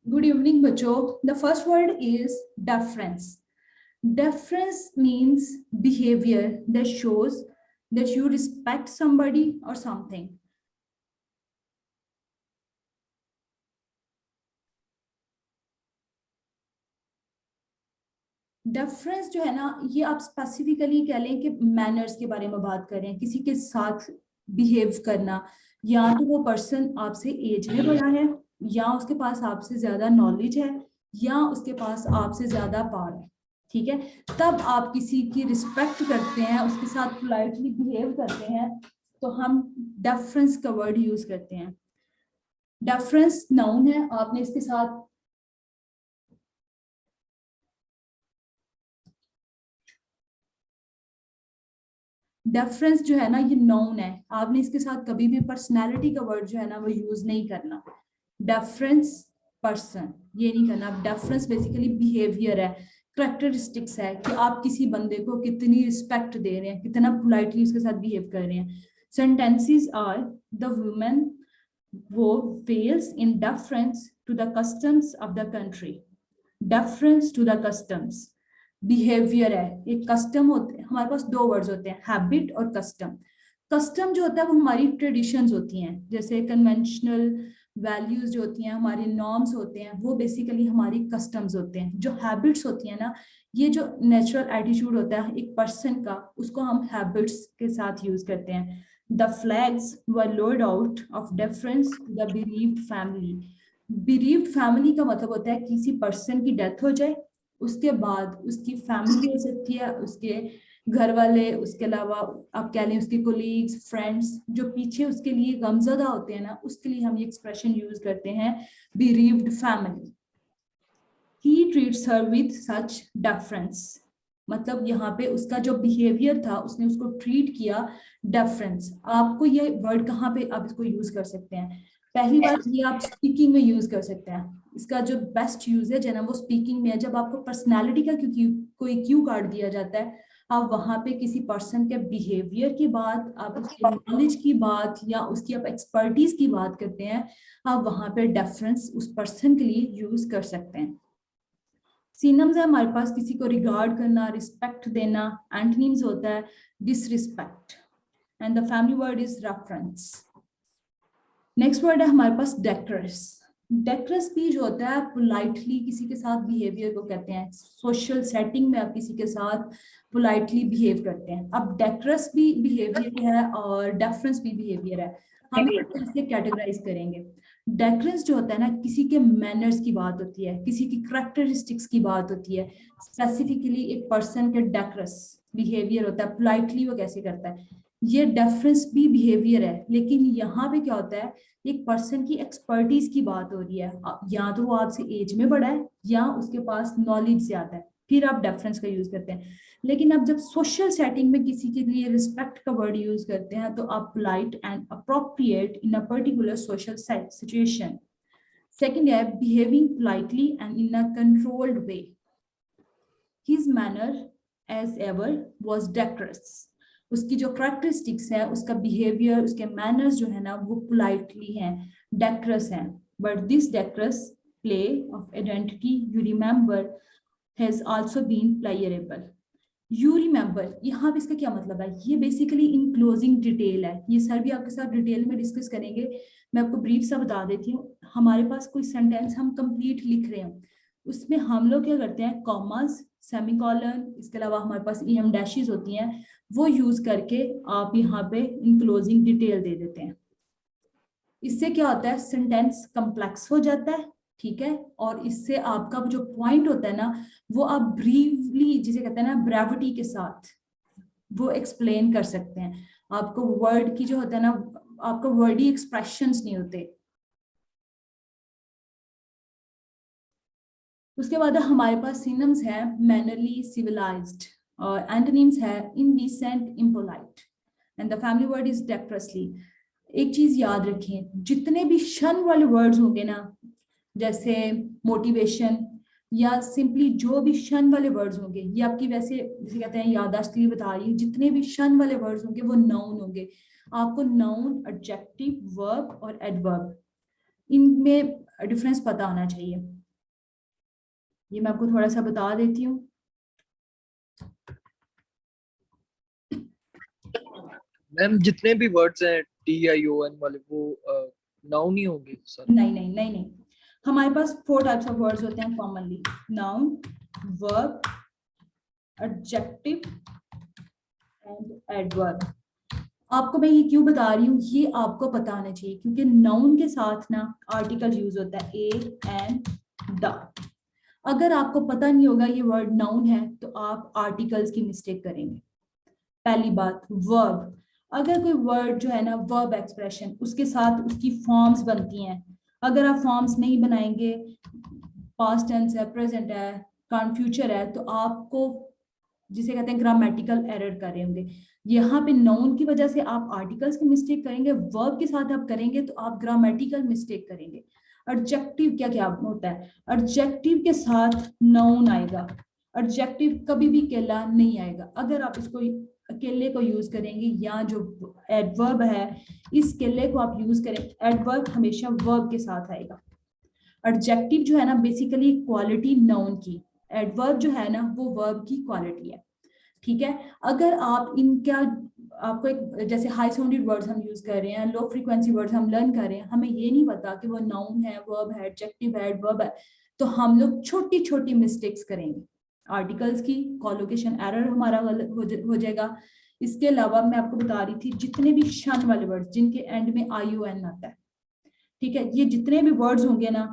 Good evening, bachcho. The first word is deference. Deference means behavior that shows that you respect somebody or something. Deference जो है ना, ये आप specifically कह लें कि मैनर्स के बारे में बात कर रहे हैं, किसी के साथ बिहेव करना, या तो वो पर्सन आपसे एज में बड़ा है, या उसके पास आपसे ज्यादा नॉलेज है, या उसके पास आपसे ज्यादा पावर है। ठीक है, तब आप किसी की रिस्पेक्ट करते हैं, उसके साथ पोलाइटली बिहेव करते हैं, तो हम डेफरेंस का वर्ड यूज करते हैं। डेफरेंस नाउन है, आपने इसके साथ डेफरेंस जो है ना, ये नाउन है, आपने इसके साथ कभी भी पर्सनालिटी का वर्ड जो है ना वो यूज नहीं करना। डेफरेंस पर्सन ये नहीं करना। डेफरेंस बेसिकली बिहेवियर है, करेक्टरिस्टिक्स है कि आप किसी बंदे को कितनी रिस्पेक्ट दे रहे हैं, कितना पोलाइटली उसके साथ बिहेव कर रहे हैं। Sentences are the women who fails in deference to the customs of the country. Deference to the customs behaviour है, एक कस्टम होते हैं, हमारे पास दो वर्ड्स होते हैं, हैबिट और कस्टम। कस्टम जो होता है वो हमारी ट्रेडिशंस होती हैं, जैसे कन्वेंशनल वैल्यूज जो होती हैं, हमारे नॉर्म्स होते हैं, वो बेसिकली हमारी कस्टम्स होते हैं। जो हैबिट्स होती हैं ना, ये जो नेचुरल एटीट्यूड होता है एक पर्सन का, उसको हम हैबिट्स के साथ यूज करते हैं। The flags were lowered out of deference to the bereaved family. Bereaved family का मतलब होता है किसी पर्सन की डेथ हो जाए, उसके बाद उसकी फैमिली हो सकती है, उसके घर वाले, उसके अलावा आप कह लें उसके कोलीग्स, फ्रेंड्स, जो पीछे उसके लिए गमजदा होते हैं ना, उसके लिए हम ये एक्सप्रेशन यूज करते हैं, bereaved family. He treats her with such deference. मतलब यहाँ पे उसका जो बिहेवियर था, उसने उसको ट्रीट किया डेफरेंस। आपको ये वर्ड कहाँ पे आप इसको यूज कर सकते हैं? पहली बात ये आप स्पीकिंग में यूज कर सकते हैं। इसका जो बेस्ट यूज है जना वो स्पीकिंग में है। जब आपको पर्सनालिटी का कोई क्यू कार्ड दिया जाता है, आप वहां पे किसी पर्सन के बिहेवियर की बात, आप उसके नॉलेज की बात, या उसकी आप एक्सपर्टीज की बात करते हैं, आप वहां पे डेफरेंस उस पर्सन के लिए यूज कर सकते हैं। सिनम्स है हमारे पास किसी को रिगार्ड करना, रिस्पेक्ट देना। एंटोनिम्स होता है disrespect, and the family word is reference. Next word है हमारे पास डेकरस। डेकरस भी जो होता है पोलाइटली किसी के साथ बिहेवियर को कहते हैं। सोशल सेटिंग में आप किसी के साथ पोलाइटली बिहेव करते हैं। अब डेकरस भी बिहेवियर है और डेफरेंस भी बिहेवियर है। हम इसको कैसे कैटेगराइज करेंगे? डेकरस जो होता है ना, किसी के मैनर्स की बात होती है, किसी की करेक्टरिस्टिक्स की बात होती है। स्पेसिफिकली एक पर्सन के डेकरस बिहेवियर होता है, पोलाइटली वो कैसे करता है, ये डेफरेंस भी बिहेवियर है। लेकिन यहाँ पे क्या होता है, एक पर्सन की एक्सपर्टीज की बात हो रही है, या तो वो आपसे एज में बड़ा है या उसके पास नॉलेज ज्यादा है, फिर आप डेफरेंस का यूज करते हैं। लेकिन अब जब सोशल सेटिंग में किसी के लिए रिस्पेक्ट का वर्ड यूज करते हैं, तो आप polite and appropriate in a particular social situation. Second है behaving politely and in a controlled way. His manner as ever was decorous. उसकी जो करेक्टरिस्टिक्स है, उसका बिहेवियर, उसके मैनर्स जो है ना, वो पोलाइटली हैं, डेकोरस हैं। But this decorous play of identity you remember has also been playable. You remember, यहाँ पे इसका क्या मतलब है? ये बेसिकली इन क्लोजिंग डिटेल है। ये सर भी आपके साथ डिटेल में डिस्कस करेंगे। मैं आपको ब्रीफ सा बता देती हूँ। हमारे पास कोई सेंटेंस हम कंप्लीट लिख रहे हैं, उसमें हम लोग क्या करते हैं, कॉमास, सेमीकोलन, इसके अलावा हमारे पास ईएम डैशेस होती हैं, वो यूज करके आप यहाँ पे इन क्लोजिंग डिटेल दे देते हैं। इससे क्या होता है, सेंटेंस कम्प्लेक्स हो जाता है। ठीक है, और इससे आपका जो पॉइंट होता है ना, वो आप ब्रीफली, जिसे कहते हैं ना ब्रेविटी के साथ, वो एक्सप्लेन कर सकते हैं। आपको वर्ड की जो होता है ना, आपको वर्डी एक्सप्रेशंस नहीं होते। उसके बाद हमारे पास सिनम्स है मैनरली, सिविलाइज्ड, और एंटोनिम्स है indecent, impolite, and the family word is decorously. एक चीज याद रखें, जितने भी शन वाले वर्ड्स होंगे ना, जैसे मोटिवेशन या सिंपली जो भी शन वाले वर्ड्स होंगे, ये आपकी वैसे जिसे कहते हैं याददाश्त के लिए बता रही हूँ, जितने भी शन वाले वर्ड्स होंगे वो नाउन होंगे। आपको नाउन, एडजेक्टिव, वर्ब और एडवर्ब, इनमें डिफरेंस पता होना चाहिए। ये मैं आपको थोड़ा सा बता देती हूँ। मैम जितने भी वर्ड्स हैं TION वाले वो नाउन ही होंगे सर? नहीं नहीं नहीं नहीं, हमारे पास 4 टाइप्स ऑफ वर्ड्स होते हैं commonly, noun, verb, adjective and adverb. आपको मैं ये क्यों बता रही हूँ, ये आपको पता होना चाहिए, क्योंकि नाउन के साथ ना आर्टिकल यूज होता है ए एंड द। अगर आपको पता नहीं होगा ये वर्ड नाउन है तो आप आर्टिकल्स की मिस्टेक करेंगे। पहली बात, वर्ब, अगर कोई वर्ड जो है ना वर्ब एक्सप्रेशन, उसके साथ उसकी फॉर्म्स बनती हैं। अगर आप फॉर्म्स नहीं बनाएंगे, पास्ट टेंस है, प्रेजेंट है, फ्यूचर है, तो आपको जिसे कहते हैं ग्रामेटिकल एरर कर रहे होंगे। यहाँ पे नाउन की वजह से आप आर्टिकल्स की मिस्टेक करेंगे, वर्ब के साथ आप करेंगे तो आप ग्रामेटिकल मिस्टेक करेंगे। एडजेक्टिव क्या क्या होता है, एडजेक्टिव के साथ नाउन आएगा, एडजेक्टिव कभी भी अकेला नहीं आएगा। अगर आप इसको अकेले को यूज करेंगे या जो एडवर्ब है इस अकेले को आप यूज करें, एडवर्ब हमेशा वर्ब के साथ आएगा। एडजेक्टिव जो है ना बेसिकली क्वालिटी नाउन की, एडवर्ब जो है ना वो वर्ब की क्वालिटी है। ठीक है, अगर आप इनका आपको एक जैसे हाई साउंडेड वर्ड्स हम यूज कर रहे हैं, लो फ्रीक्वेंसी वर्ड्स हम लर्न कर रहे हैं, हमें ये नहीं पता कि वो नाउन है, वर्ब है, एडजेक्टिव है, एडवर्ब है, तो हम लोग छोटी छोटी मिस्टेक्स करेंगे। आर्टिकल्स की कोलोकेशन एरर हमारा गलत हो जाएगा। इसके अलावा मैं आपको बता रही थी जितने भी शन वाले वर्ड्स जिनके एंड में ION आता है, ठीक है, ये जितने भी वर्ड्स होंगे ना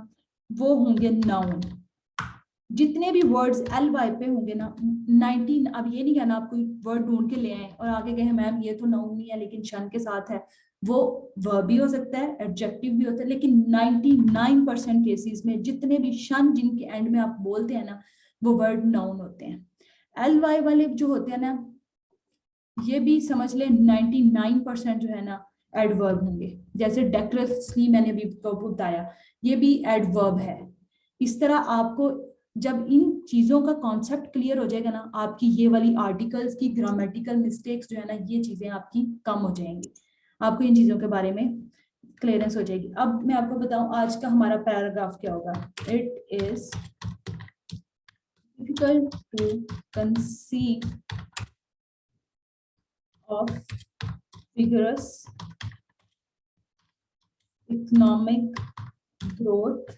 वो होंगे नाउन। जितने भी वर्ड्स LY पे होंगे ना 19, अब ये नहीं कहना आप कोई वर्ड ढूंढ के ले आए और आगे कहे मैम ये तो नाउन नहीं है लेकिन शन के साथ है, वो वर्ब भी हो सकता है, एडजेक्टिव भी होता है, लेकिन 99% केसेस में जितने भी शन जिनके एंड में आप बोलते हैं ना वो वर्ड नाउन होते हैं। LY वाले जो होते हैं ना ये भी समझ ले 99% जो है ना एडवर्ब होंगे, जैसे डेक्रेसली मैंने अभी बताया ये भी एडवर्ब है। इस तरह आपको जब इन चीजों का कॉन्सेप्ट क्लियर हो जाएगा ना, आपकी ये वाली आर्टिकल्स की ग्रामेटिकल मिस्टेक्स जो है ना ये चीजें आपकी कम हो जाएंगी, आपको इन चीजों के बारे में क्लियरेंस हो जाएगी। अब मैं आपको बताऊं आज का हमारा पैराग्राफ क्या होगा। It is difficult to conceive of vigorous economic growth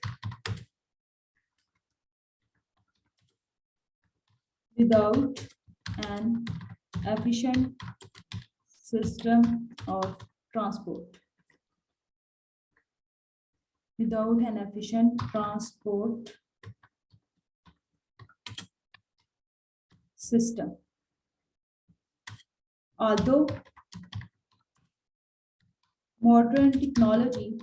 without an efficient system of transport. Without an efficient transport system. Although modern technology,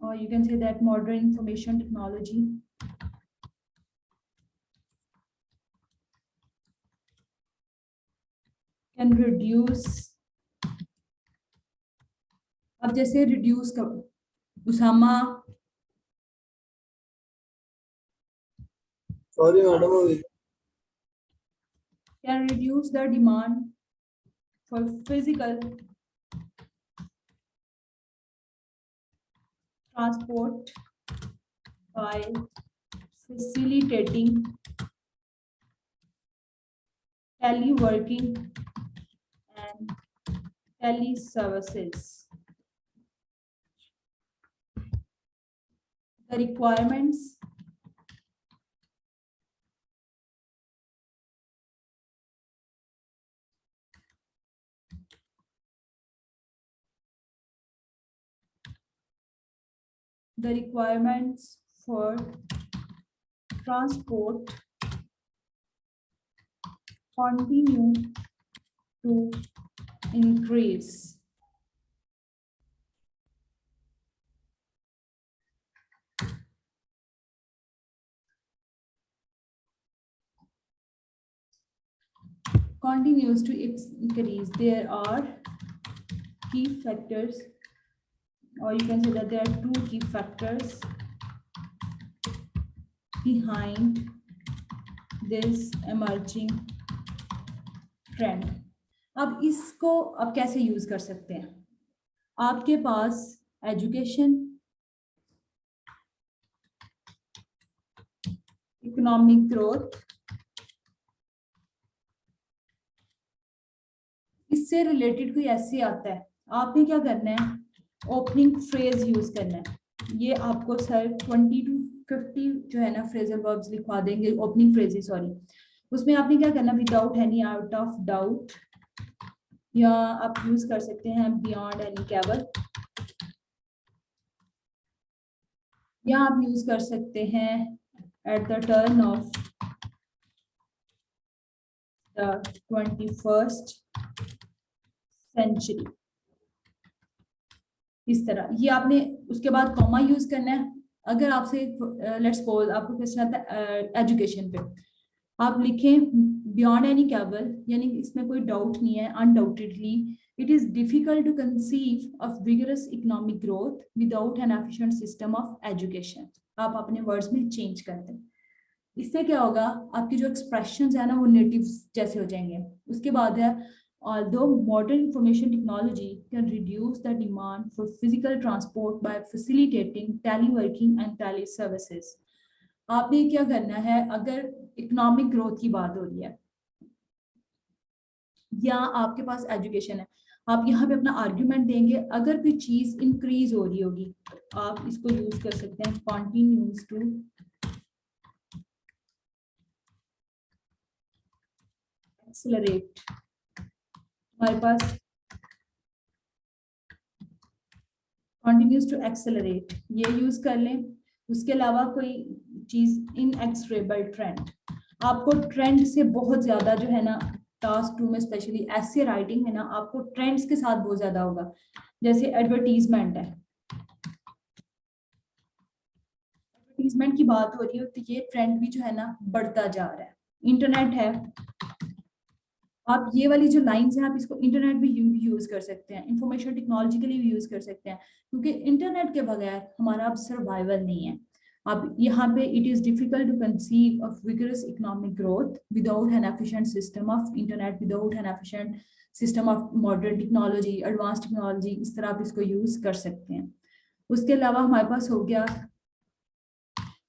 or you can say that modern information technology can reduce, अब जैसे reduce का उसामा, sorry madam, can reduce the demand for physical transport by facilitating teleworking and teleservices. The requirements for transport continue to increase. Continues to increase. There are key factors, or you can say that there are 2 key factors behind this emerging trend. अब इसको आप कैसे use कर सकते हैं, आपके पास education economic growth, इससे related कोई ऐसे आता है, आपने क्या करना है, ओपनिंग फ्रेज यूज करना है। ये आपको सर 20 to 50 जो है ना फ्रेजल वर्ब्स लिखवा देंगे, ओपनिंग फ्रेजेस, सॉरी। उसमें आपने क्या करना, without any out of doubt, या आप यूज कर सकते हैं बियॉन्ड एनी कैबल, या आप यूज कर सकते हैं at the turn of the 21st century, इस तरह। ये आपने उसके बाद कॉमा यूज करना है। अगर आपसे लेट्स सपोज आपको क्वेश्चन आता है एजुकेशन पे, आप लिखें बियॉन्ड एनी कैबल, यानी इसमें कोई डाउट नहीं है, undoubtedly it is difficult to conceive of vigorous economic growth without an efficient system of education. आप अपने वर्ड्स में चेंज कर दें। इससे क्या होगा, आपकी जो एक्सप्रेशंस है ना वो नेटिव जैसे हो जाएंगे। उसके बाद है, although modern information technology can reduce the demand for physical transport by facilitating teleworking and teleservices, आपने क्या करना है, अगर इकोनॉमिक ग्रोथ की बात हो रही है या आपके पास एजुकेशन है, आप यहाँ पे अपना आर्ग्यूमेंट देंगे। अगर कोई चीज इंक्रीज हो रही होगी, आप इसको यूज कर सकते हैं कॉन्टिन्यूज टू एक्सेलरेट। हमारे पास कंटिन्यूज टू एक्सेलरेट ये यूज कर लें। उसके अलावा कोई चीज इनएक्सरेबल ट्रेंड, आपको ट्रेंड से बहुत ज्यादा जो है ना टास्क 2 में स्पेशली ऐसे राइटिंग है ना, आपको ट्रेंड्स के साथ बहुत ज्यादा होगा। जैसे एडवर्टीजमेंट है, एडवर्टीजमेंट की बात हो रही है तो ये ट्रेंड भी जो है ना बढ़ता जा रहा है। इंटरनेट है, आप ये वाली जो लाइंस हैं आप इसको इंटरनेट भी यूज कर सकते हैं, इंफॉर्मेशन टेक्नोलॉजी के लिए भी यूज कर सकते हैं, क्योंकि इंटरनेट के बगैर हमारा अब सर्वाइवल नहीं है। अब यहाँ पे it is difficult to conceive of vigorous economic growth without an efficient system of internet, without an efficient system of modern technology, advance technology, इस तरह आप इसको यूज कर सकते हैं। उसके अलावा हमारे पास हो गया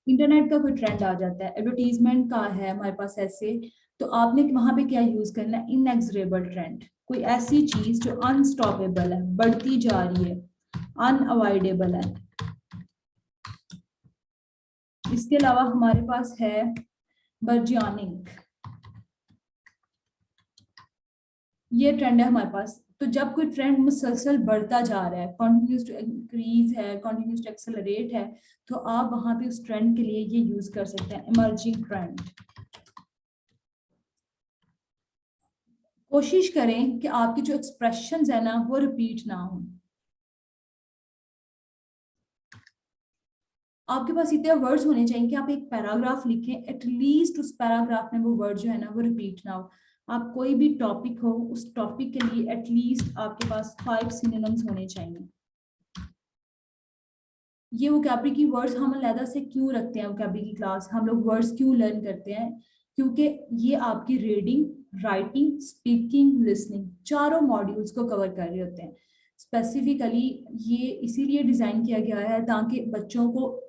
इंटरनेट का कोई ट्रेंड आ जाता है, एडवर्टीजमेंट का है हमारे पास ऐसे, तो आपने वहां पे क्या यूज करना है, इनएक्सरेबल ट्रेंड, कोई ऐसी चीज जो अनस्टॉपेबल है, बढ़ती जा रही है, अनअवॉइडेबल है। इसके अलावा हमारे पास है बर्जियानिक, ये ट्रेंड है हमारे पास। तो जब कोई ट्रेंड मुसलसल बढ़ता जा रहा है, कंटिन्यूस टू इंक्रीज है, कंटिन्यूस टू एक्सेलरेट है, तो आप वहां पे उस ट्रेंड के लिए ये यूज कर सकते हैं, इमर्जिंग ट्रेंड। कोशिश करें कि आपकी जो एक्सप्रेशंस है ना वो रिपीट ना हो। आपके पास इतने वर्ड्स होने चाहिए कि आप एक पैराग्राफ लिखें, एटलीस्ट उस पैराग्राफ में वो वर्ड जो है ना वो रिपीट ना हो। आप कोई भी टॉपिक हो, उस टॉपिक के लिए एटलीस्ट आपके पास 5 सिनोनिम्स होने चाहिए। ये वोकैबुलरी की वर्ड्स हम अलग से क्यों रखते हैं, वोकैबुलरी की क्लास हम लोग वर्ड्स क्यों लर्न करते हैं, क्योंकि ये आपकी रीडिंग, राइटिंग, स्पीकिंग, लिसनिंग चारों मॉड्यूल्स को कवर कर रहे होते हैं। स्पेसिफिकली ये इसीलिए डिजाइन किया गया है ताकि बच्चों को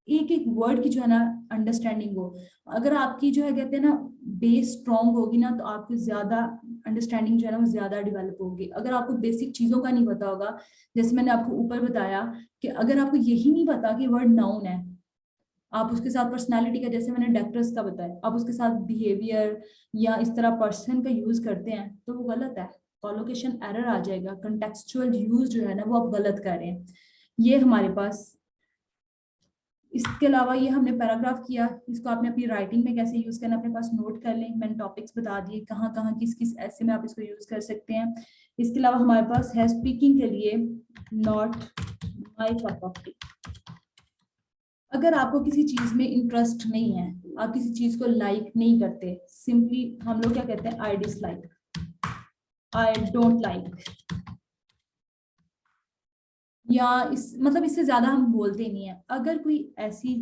एक एक वर्ड की जो है ना अंडरस्टैंडिंग हो। अगर आपकी जो है कहते हैं ना बेस स्ट्रांग होगी ना, तो आपकी ज्यादा अंडरस्टैंडिंग जो है ना वो ज्यादा डेवलप होगी। अगर आपको बेसिक चीजों का नहीं पता होगा, जैसे मैंने आपको ऊपर बताया कि अगर आपको यही नहीं पता कि वर्ड नाउन है, आप उसके साथ पर्सनालिटी का, जैसे मैंने डेक्टर्स का बताया, आप उसके साथ बिहेवियर या इस तरह पर्सन का यूज करते हैं तो वो गलत है, कॉलोकेशन एरर आ जाएगा, कंटेक्सचुअल यूज जो है ना वो आप गलत कर रहे हैं। ये हमारे पास, इसके अलावा ये हमने पैराग्राफ किया, इसको आपने अपनी राइटिंग में कैसे यूज करना अपने पास नोट कर लें। मैंने टॉपिक्स बता दिए कहाँ कहाँ किस किस ऐसे में आप इसको यूज कर सकते हैं। इसके अलावा हमारे पास है स्पीकिंग के लिए not my cup of T. अगर आपको किसी चीज में इंटरेस्ट नहीं है, आप किसी चीज को लाइक नहीं करते, सिंपली हम लोग क्या कहते हैं, I dislike, I don't like, या इस मतलब इससे ज्यादा हम बोलते नहीं है। अगर कोई ऐसी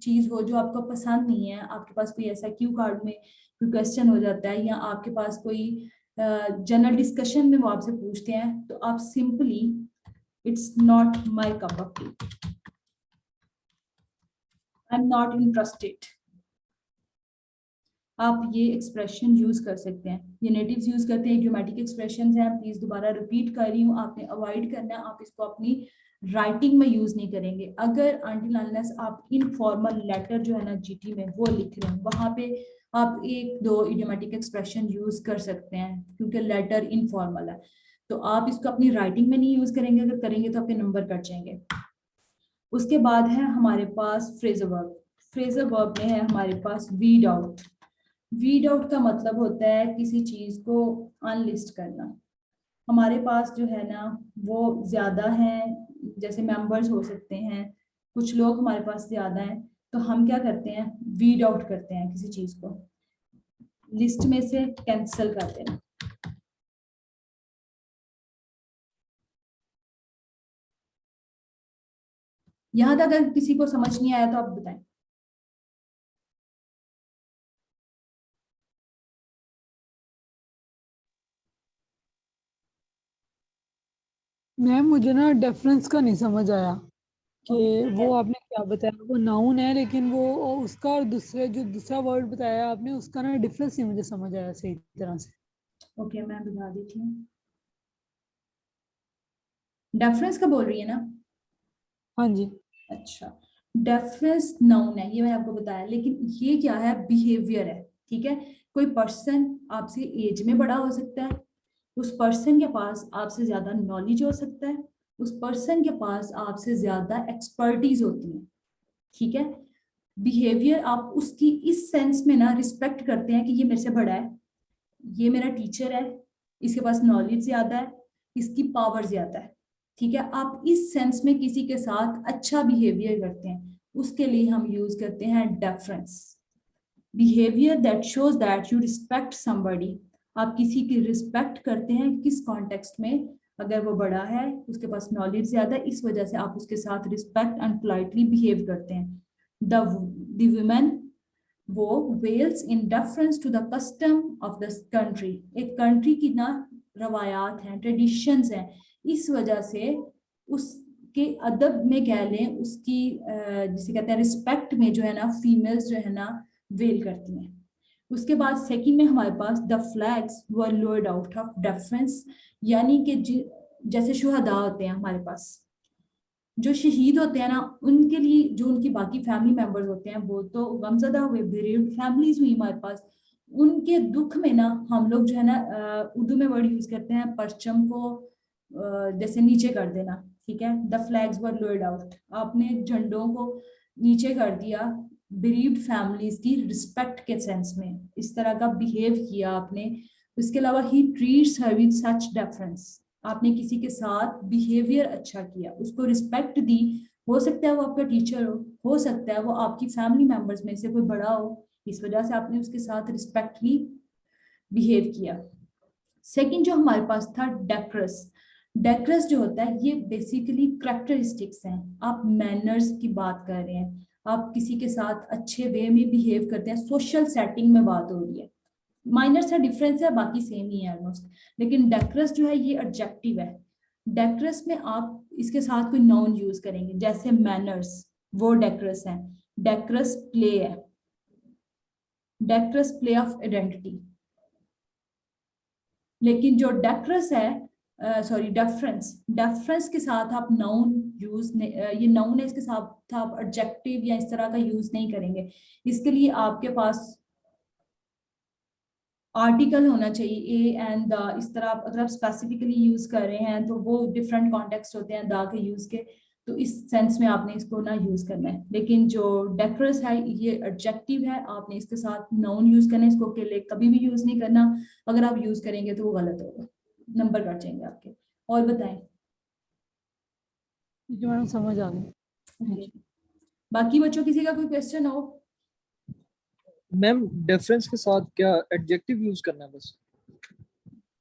चीज हो जो आपको पसंद नहीं है, आपके पास कोई ऐसा क्यू कार्ड में कोई क्वेश्चन हो जाता है, या आपके पास कोई जनरल डिस्कशन में वो आपसे पूछते हैं, तो आप simply it's not my cup of T, I am not interested, आप ये एक्सप्रेशन यूज कर सकते हैं। ये नेटिव्स यूज करते हैं, इडियोमैटिक एक्सप्रेशंस हैं, प्लीज दोबारा रिपीट कर रही हूँ, आपने अवॉइड करना है, आप इसको अपनी राइटिंग में यूज नहीं करेंगे। अगर अनटिल अनलेस आप इनफॉर्मल लेटर जो है ना जीटी में वो लिख रहे हैं, वहां पे आप एक दो इडियोमैटिक एक्सप्रेशन यूज कर सकते हैं, क्योंकि लेटर इनफॉर्मल है। तो आप इसको अपनी राइटिंग में नहीं यूज करेंगे, अगर करेंगे तो आपके नंबर कट जाएंगे। उसके बाद है हमारे पास फ्रेजल वर्ब। फ्रेजल वर्ब में है हमारे पास वीड आउट। वीड आउट का मतलब होता है किसी चीज को अनलिस्ट करना। हमारे पास जो है ना वो ज्यादा हैं, जैसे मेंबर्स हो सकते हैं, कुछ लोग हमारे पास ज्यादा हैं, तो हम क्या करते हैं, वीड आउट करते हैं किसी चीज को, लिस्ट में से कैंसिल करते हैं। यहां तक अगर किसी को समझ नहीं आया तो आप बताएं। मैम मुझे ना डिफरेंस का नहीं समझ आया कि ओके, वो आपने क्या बताया, वो नाउन है लेकिन वो उसका और दूसरे जो दूसरा वर्ड बताया आपने उसका ना डिफरेंस नहीं मुझे समझ आया सही तरह से। ओके मैं बता देती हूँ। डेफरेंस का बोल रही है ना? हाँ जी। अच्छा, डेफरेंस नाउन है, ये मैंने आपको बताया, लेकिन ये क्या है, बिहेवियर है। ठीक है, कोई पर्सन आपसे एज में बड़ा हो सकता है, उस पर्सन के पास आपसे ज्यादा नॉलेज हो सकता है, उस पर्सन के पास आपसे ज्यादा एक्सपर्टीज होती है। ठीक है, बिहेवियर आप उसकी इस सेंस में ना रिस्पेक्ट करते हैं कि ये मेरे से बड़ा है, ये मेरा टीचर है, इसके पास नॉलेज ज्यादा है, इसकी पावर ज्यादा है। ठीक है, आप इस सेंस में किसी के साथ अच्छा बिहेवियर करते हैं, उसके लिए हम यूज करते हैं deference. Behaviour that shows that you respect somebody. आप किसी की रिस्पेक्ट करते हैं किस कॉन्टेक्स्ट में, अगर वो बड़ा है, उसके पास नॉलेज ज्यादा है, इस वजह से आप उसके साथ रिस्पेक्ट एंड पोलाइटली बिहेव करते हैं। The women who fails in deference to the custom of the country. एक कंट्री की ना रवायात हैं, ट्रेडिशंस हैं, इस वजह से उसके अदब में कह लें, उसकी जिसे कहते हैं रिस्पेक्ट में जो है ना फीमेल्स जो है ना वेल करती हैं। उसके बाद सेकंड में हमारे पास the flags were lowered out of deference, यानी कि जैसे शुहदा होते हैं हमारे पास, जो शहीद होते हैं ना, उनके लिए जो उनकी बाकी फैमिली मेंबर्स होते हैं वो तो गमजदा हुए, बेरेव्ड फैमिलीज हुई हमारे पास, उनके दुख में ना हम लोग जो है ना उर्दू में वर्ड यूज करते हैं परचम को जैसे नीचे कर देना। ठीक है, the flags were lowered out, आपने झंडों को नीचे कर दिया बेरीव्ड फैमिलीज की रिस्पेक्ट के सेंस में, इस तरह का बिहेव किया आपने। उसके अलावा ही treats her with such deference, आपने किसी के साथ बिहेवियर अच्छा किया, उसको रिस्पेक्ट दी। हो सकता है वो आपका टीचर हो सकता है वो आपकी फैमिली मेंबर्स में से कोई बड़ा हो, इस वजह से आपने उसके साथ रिस्पेक्टली बिहेव किया। सेकंड जो हमारे पास था डेक्रस। डेक्रस जो होता है ये बेसिकली करेक्टरिस्टिक्स हैं, आप मैनर्स की बात कर रहे हैं, आप किसी के साथ अच्छे वे में बिहेव करते हैं, सोशल सेटिंग में बात हो रही है। माइनर सा डिफरेंस है, बाकी सेम ही है ऑलमोस्ट, लेकिन डेक्रस जो है ये एडजेक्टिव है। डेक्रस में आप इसके साथ कोई नाउन यूज करेंगे, जैसे मैनर्स, वो डेक्रस है। डेक्रस प्ले है, डेक्रस प्ले ऑफ आइडेंटिटी। लेकिन जो डेक्रस है, सॉरी डेफरेंस, डेफरेंस के साथ आप नाउन यूज, ये नाउन है, इसके साथ आप एडजेक्टिव या इस तरह का यूज नहीं करेंगे। इसके लिए आपके पास आर्टिकल होना चाहिए ए एंड द, इस तरह अगर आप स्पेसिफिकली यूज कर रहे हैं तो वो डिफरेंट कॉन्टेक्स्ट होते हैं द के यूज के, तो इस सेंस में आपने इसको ना यूज करना है। लेकिन जो डेकोरस है ये एडजेक्टिव है, आपने इसके साथ नाउन यूज करना है, इसको अकेले कभी भी यूज नहीं करना, अगर आप यूज करेंगे तो वो गलत होगा, नंबर कट जाएंगे आपके। और बताएं। ठीक है मैडम, समझ आ गई। Thank Okay. बाकी बच्चों किसी का कोई क्वेश्चन हो? मैम डिफरेंस के साथ क्या एडजेक्टिव यूज करना है बस?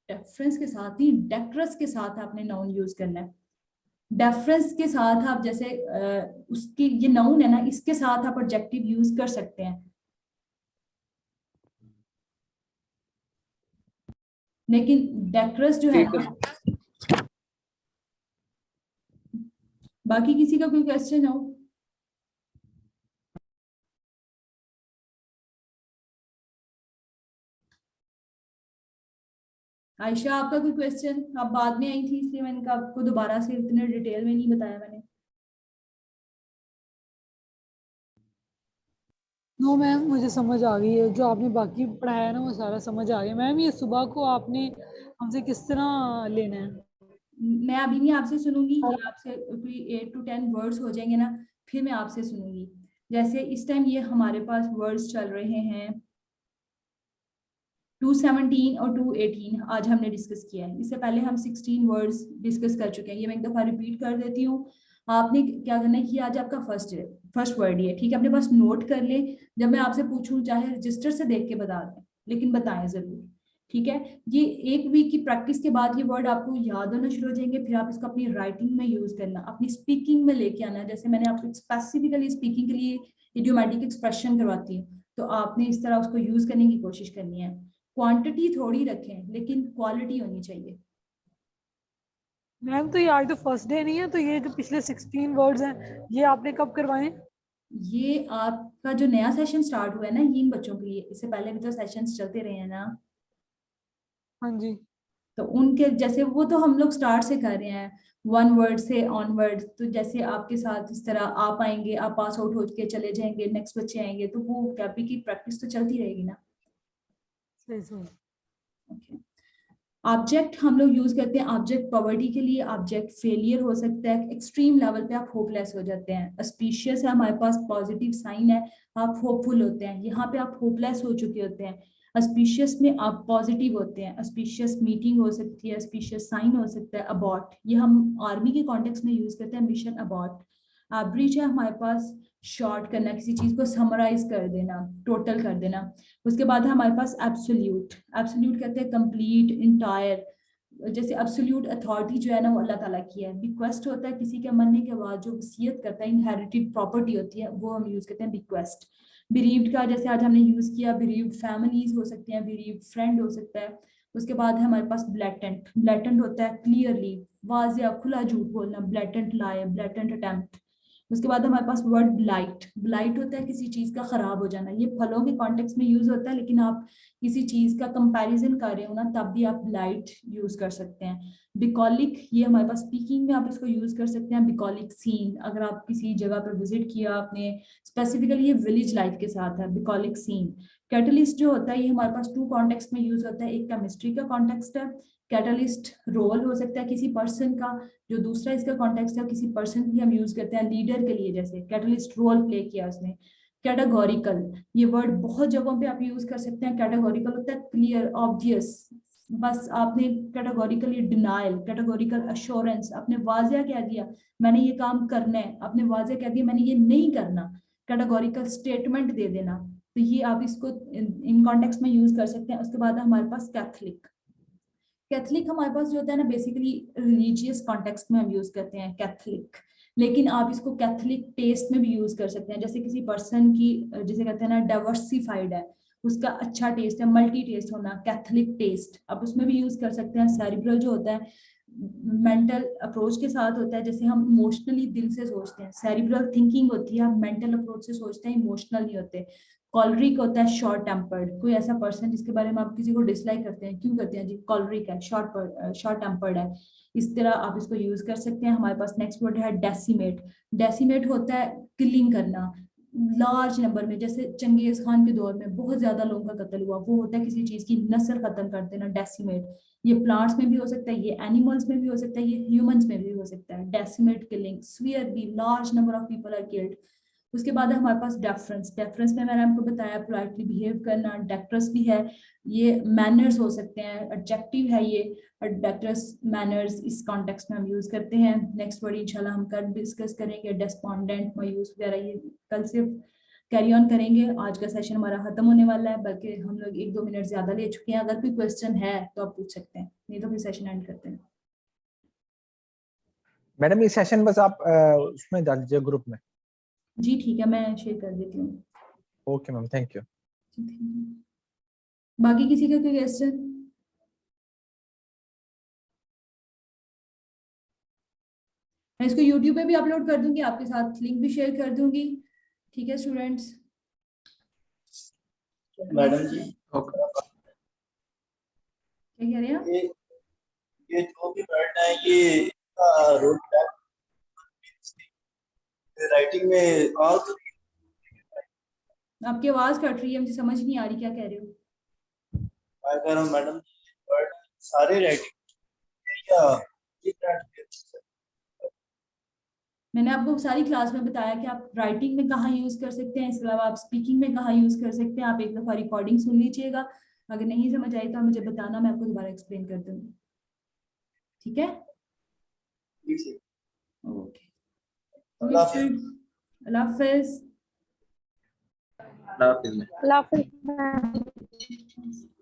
डेफरेंस के साथ ही डेकोरस के साथ आपने नाउन यूज करना है। डेफरेंस के साथ आप जैसे उसकी ये नाउन है ना, इसके साथ आप एडजेक्टिव यूज कर सकते हैं, लेकिन डेकोरस जो है ठीक ना। है। बाकी किसी का कोई क्वेश्चन हो? आयशा, आपका कोई क्वेश्चन? आप बाद में आई थी इसलिए मैंने कहा आपको दोबारा से इतने डिटेल में नहीं बताया मैंने। नो मैम, मुझे समझ आ गई है, जो आपने बाकी पढ़ाया है ना वो सारा समझ आ गया मैम। ये सुबह को आपने हमसे किस तरह लेना है? मैं अभी नहीं आपसे सुनूंगी, ये आपसे कोई 8 to 10 वर्ड्स हो जाएंगे ना, फिर मैं आपसे सुनूंगी। जैसे इस टाइम ये हमारे पास वर्ड्स चल रहे हैं 217 और 218 आज हमने डिस्कस किया है। इससे पहले हम 16 वर्ड्स डिस्कस कर चुके हैं। ये मैं एक दफा रिपीट कर देती हूँ। आपने क्या करना है कि आज आपका फर्स्ट वर्ड ही है, ठीक है? अपने पास नोट कर ले, जब मैं आपसे पूछूं चाहे रजिस्टर से देख के बता दें, लेकिन बताएं जरूर, ठीक है? ये 1 वीक की प्रैक्टिस के बाद ये वर्ड आपको याद होना शुरू हो जाएंगे। फिर आप इसको अपनी राइटिंग में यूज करना, अपनी स्पीकिंग में लेके आना। जैसे मैंने आपको स्पेसिफिकली स्पीकिंग के लिए इडियोमैटिक एक्सप्रेशन करवाती हूँ, तो आपने इस तरह उसको यूज करने की कोशिश करनी है। क्वांटिटी थोड़ी रखें, लेकिन क्वालिटी होनी चाहिए। मैम तो ये आज तो फर्स्ट डे नहीं है, तो ये जो पिछले 16 वर्ड्स हैं ये आपने कब करवाए? ये आपका जो नया सेशन स्टार्ट हुआ है ना, ये इन बच्चों के लिए, इससे पहले भी तो सेशंस चलते रहे हैं ना, हाँ जी। तो उनके जैसे वो तो हम लोग स्टार्ट से कर रहे हैं, 1 वर्ड से ऑनवर्ड। तो जैसे आपके साथ इस तरह आप आएंगे, आप पास आउट होके चले जाएंगे, नेक्स्ट बच्चे आएंगे, तो वो कैपी की प्रैक्टिस तो चलती रहेगी ना। सही सही। ओके। ऑब्जेक्ट हम लोग यूज करते हैं ऑब्जेक्ट पॉवर्टी के लिए। ऑब्जेक्ट फेलियर हो सकता है, एक्सट्रीम लेवल पे आप होपलेस हो जाते हैं। अस्पिशियस है हमारे पास, पॉजिटिव साइन है, आप होपफुल होते हैं। यहाँ पे आप होपलेस हो चुके होते हैं। अस्पिशियस में आप पॉजिटिव होते हैं। अस्पिशियस मीटिंग हो सकती है, अस्पिशियस साइन हो सकता है, अबॉट, ये हम आर्मी के कॉन्टेक्स्ट में यूज करते हैं, मिशन अबॉट। ब्रीच है हमारे पास, शॉर्ट करना, किसी चीज को समराइज कर देना, टोटल कर देना। उसके बाद है हमारे पास एब्सोल्यूट। एब्सोल्यूट कहते हैं कंप्लीट, इंटायर। जैसे एब्सोल्यूट अथॉरिटी जो है ना वो अल्लाह ताला की है। बिक्वेस्ट होता है किसी के मरने के बाद जो वसीयत करता है, इनहेरिटेड प्रॉपर्टी होती है, वो हम यूज करते हैं बिक्वेस्ट। बिरीव्ड का जैसे आज हमने यूज किया, बिरीव्ड फैमिलीज हो सकती हैं, बिरीव्ड फ्रेंड हो सकता है। उसके बाद है हमारे पास ब्लैटेंट। ब्लैटेंट होता है क्लियरली, वाजिया, खुला झूठ बोलना, ब्लैटेंट लाए, ब्लैटेंट अटेम्प्ट। उसके बाद हमारे पास वर्ड ब्लाइट। ब्लाइट होता है किसी चीज का खराब हो जाना। ये फलों के कॉन्टेक्स्ट में यूज होता है, लेकिन आप किसी चीज का कंपैरिजन कर रहे हो ना, तब भी आप ब्लाइट यूज कर सकते हैं। बिकॉलिक, ये हमारे पास स्पीकिंग में आप इसको यूज कर सकते हैं। बिकॉलिक सीन, अगर आप किसी जगह पर विजिट किया आपने, स्पेसिफिकली ये विलेज लाइफ के साथ है, बिकॉलिक सीन। कैटलिस्ट जो होता है ये हमारे पास 2 कॉन्टेक्स्ट में यूज होता है। एक केमिस्ट्री का कॉन्टेक्स्ट है, कैटलिस्ट रोल हो सकता है किसी पर्सन का। जो दूसरा इसका कॉन्टेक्स्ट है, किसी पर्सन की हम यूज करते हैं लीडर के लिए, जैसे कैटलिस्ट रोल प्ले किया उसने। कैटेगोरिकल, ये वर्ड बहुत जगहों पे आप यूज कर सकते हैं। कैटेगोरिकल होता है क्लियर, ऑब्वियस, बस आपने कैटेगोरिकली डिनाइल, कैटेगोरिकल अश्योरेंस, आपने वाजिया कह दिया मैंने ये काम करना है, आपने वाजिया कह दिया मैंने ये नहीं करना। कैटेगोरिकल स्टेटमेंट दे देना। तो ये आप इसको इन कॉन्टेक्स्ट में यूज कर सकते हैं। उसके बाद है हमारे पास कैथलिक। कैथलिक हमारे पास जो होता है ना, बेसिकली रिलीजियस कॉन्टेक्स्ट में हम यूज करते हैं कैथलिक। लेकिन आप इसको कैथलिक टेस्ट में भी यूज कर सकते हैं। जैसे किसी पर्सन की, जिसे कहते हैं ना डाइवर्सिफाइड है, उसका अच्छा टेस्ट है, मल्टी टेस्ट होना, कैथलिक टेस्ट, आप उसमें भी यूज कर सकते हैं। सेरिब्रल जो होता है मेंटल अप्रोच के साथ होता है, जैसे हम इमोशनली दिल से सोचते हैं। सेरिब्रल थिंकिंग होती है, हम मेंटल अप्रोच से सोचते हैं, इमोशनल नहीं होते। कॉलरिक होता है शॉर्ट टेम्पर्ड, कोई ऐसा पर्सन जिसके बारे में आप किसी को डिसलाइक करते हैं, क्यों करते हैं जी? कॉलरिक है, शॉर्ट टेम्पर्ड है। इस तरह आप इसको यूज कर सकते हैं। हमारे पास नेक्स्ट वर्ड है डेसिमेट। डेसिमेट होता है किलिंग करना लार्ज नंबर में, जैसे चंगेज खान के दौर में बहुत ज्यादा लोगों का कत्ल हुआ, वो होता है किसी चीज की नस्ल खत्म कर देना, डेसिमेट। ये प्लांट्स में भी हो सकता है, ये एनिमल्स में भी हो सकता है, ये ह्यूमंस में भी हो सकता है। Decimate killing, severely large number of people are killed. उसके बाद है हमारे पास डेफरेंस। डेफरेंस में मैंने आपको बताया पोलाइटली बिहेव करना। डेक्टरस भी है, ये मैनर्स हो सकते हैं, एडजेक्टिव है ये, डेक्टरस मैनर्स, इस कॉन्टेक्स्ट में हम यूज करते हैं। नेक्स्ट वर्ड इंशाल्लाह हम कल डिस्कस करेंगे, डेस्पॉन्डेंट, मायूस वगैरह, ये कल से कैरी ऑन करेंगे। आज का सेशन हमारा खत्म होने वाला है, बल्कि हम लोग 1-2 मिनट ज्यादा ले चुके हैं। अगर कोई क्वेश्चन है तो आप पूछ सकते हैं, नहीं तो फिर सेशन एंड करते हैं। मैडम ये सेशन बस आप उसमें डाल दीजिए ग्रुप में। जी ठीक है, मैं शेयर कर देती हूँ। Okay ma'am, thank you. बाकी किसी का कोई क्वेश्चन? मैं इसको YouTube पे भी अपलोड कर दूंगी, आपके साथ लिंक भी शेयर कर दूंगी। ठीक है स्टूडेंट्स? मैडम जी, ओके। क्या कह रहे हैं आप? ये जो भी वर्ड है ये रोल राइटिंग में ऑल आपकी आवाज कट रही है, मुझे समझ नहीं आ रही क्या कह रहे हो। मैं कह रहा हूँ मैडम वर्ड सारे राइटिंग या मैंने आपको सारी क्लास में बताया कि आप राइटिंग में कहाँ यूज कर सकते हैं, इसके अलावा आप स्पीकिंग में कहाँ यूज कर सकते हैं। आप एक दफा रिकॉर्डिंग सुन लीजिएगा, अगर नहीं समझ आई तो आप मुझे बताना, मैं आपको दोबारा एक्सप्लेन कर दूंगी। ठीक है, ओके, अल्लाह हाफिज। अल्लाह हाफिज। अल्लाह हाफिज। अल्लाह हाफिज़।